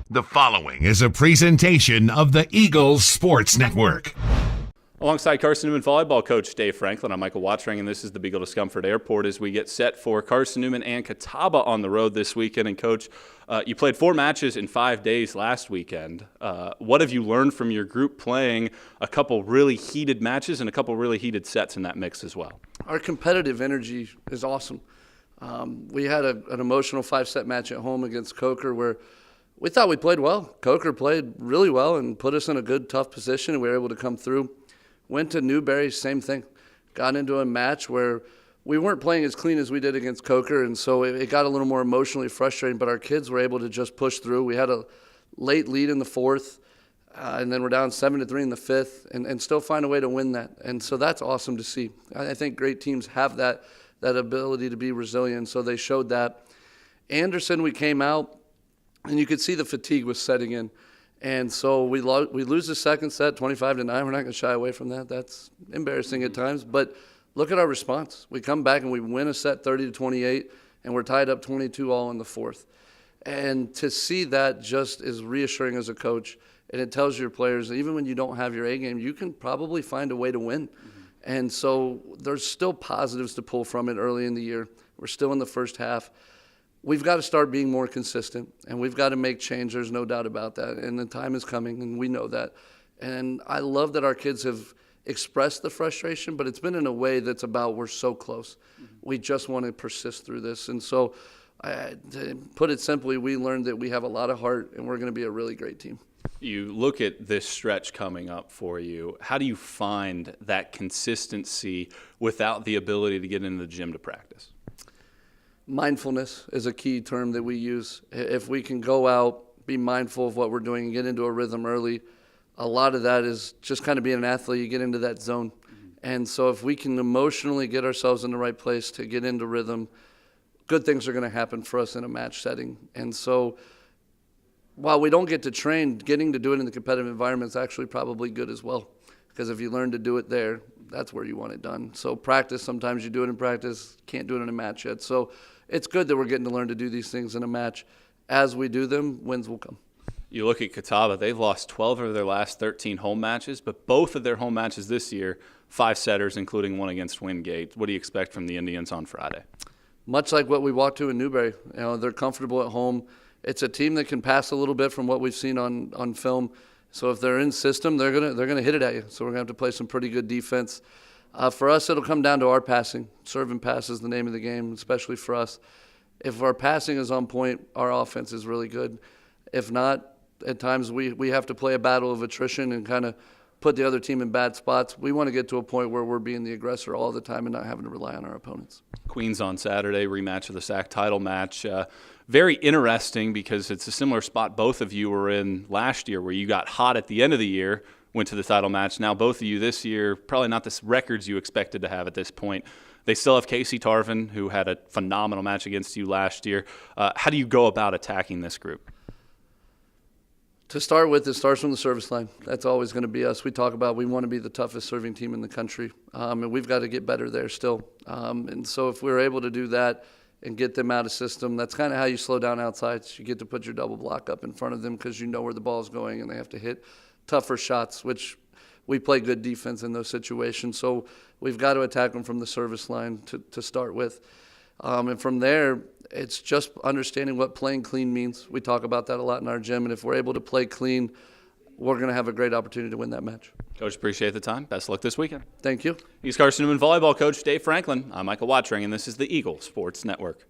The following is a presentation of the Eagles Sports Network. Alongside Carson Newman volleyball coach Dave Franklin, I'm Michael Watchring, and this is the Beagle to Scunford Airport as we get set for Carson Newman and Catawba on the road this weekend. And Coach, you played 4 matches in 5 days last weekend. What have you learned from your group playing a couple really heated matches and a couple really heated sets in that mix as well? Our competitive energy is awesome. We had an emotional 5-set match at home against Coker where we thought we played well. Coker played really well and put us in a good, tough position, and we were able to come through. Went to Newberry, same thing. Got into a match where we weren't playing as clean as we did against Coker, and so it got a little more emotionally frustrating, but our kids were able to just push through. We had a late lead in the 4th, and then we're down 7-3 in the 5th, and still find a way to win that. And so that's awesome to see. I think great teams have that ability to be resilient, so they showed that. Anderson, we came out, and you could see the fatigue was setting in. And so we lose the second set, 25-9. We're not going to shy away from that. That's embarrassing at times. But look at our response. We come back and we win a set 30-28, and we're tied up 22 all in the 4th. And to see that just is reassuring as a coach. And it tells your players that even when you don't have your A game, you can probably find a way to win. Mm-hmm. And so there's still positives to pull from it early in the year. We're still in the first half. We've got to start being more consistent, and we've got to make change. There's no doubt about that, and the time is coming, and we know that. And I love that our kids have expressed the frustration, but it's been in a way that's about we're so close. Mm-hmm. We just want to persist through this. And so, to put it simply, we learned that we have a lot of heart, and we're going to be a really great team. You look at this stretch coming up for you. How do you find that consistency without the ability to get into the gym to practice? Mindfulness is a key term that we use. If we can go out, be mindful of what we're doing, and get into a rhythm early, a lot of that is just kind of being an athlete. You get into that zone. Mm-hmm. And so if we can emotionally get ourselves in the right place to get into rhythm, good things are going to happen for us in a match setting. And so while we don't get to train, getting to do it in the competitive environment is actually probably good as well. Because if you learn to do it there, that's where you want it done. So practice, sometimes you do it in practice, can't do it in a match yet. So it's good that we're getting to learn to do these things in a match. As we do them, wins will come. You look at Catawba, they've lost 12 of their last 13 home matches, but both of their home matches this year, 5-setters, including one against Wingate. What do you expect from the Indians on Friday? Much like what we walked to in Newberry. You know, they're comfortable at home. It's a team that can pass a little bit from what we've seen on film. So if they're in system, they're gonna hit it at you. So we're gonna have to play some pretty good defense. For us, it'll come down to our passing. Serve and pass is the name of the game, especially for us. If our passing is on point, our offense is really good. If not, at times we have to play a battle of attrition and kind of put the other team in bad spots. We want to get to a point where we're being the aggressor all the time and not having to rely on our opponents. Queens on Saturday, rematch of the SAC title match. Very interesting because it's a similar spot both of you were in last year where you got hot at the end of the year, went to the title match. Now both of you this year, probably not the records you expected to have at this point. They still have Casey Tarvin, who had a phenomenal match against you last year. How do you go about attacking this group? To start with, it starts from the service line. That's always going to be us. We talk about we want to be the toughest serving team in the country, and we've got to get better there still. And so if we're able to do that and get them out of system, that's kind of how you slow down outsides. You get to put your double block up in front of them because you know where the ball's going and they have to hit tougher shots, which we play good defense in those situations. So we've got to attack them from the service line to start with. And from there, it's just understanding what playing clean means. We talk about that a lot in our gym, and if we're able to play clean, we're going to have a great opportunity to win that match. Coach, appreciate the time. Best of luck this weekend. Thank you. He's Carson Newman volleyball coach Dave Franklin. I'm Michael Watchring, and this is the Eagle Sports Network.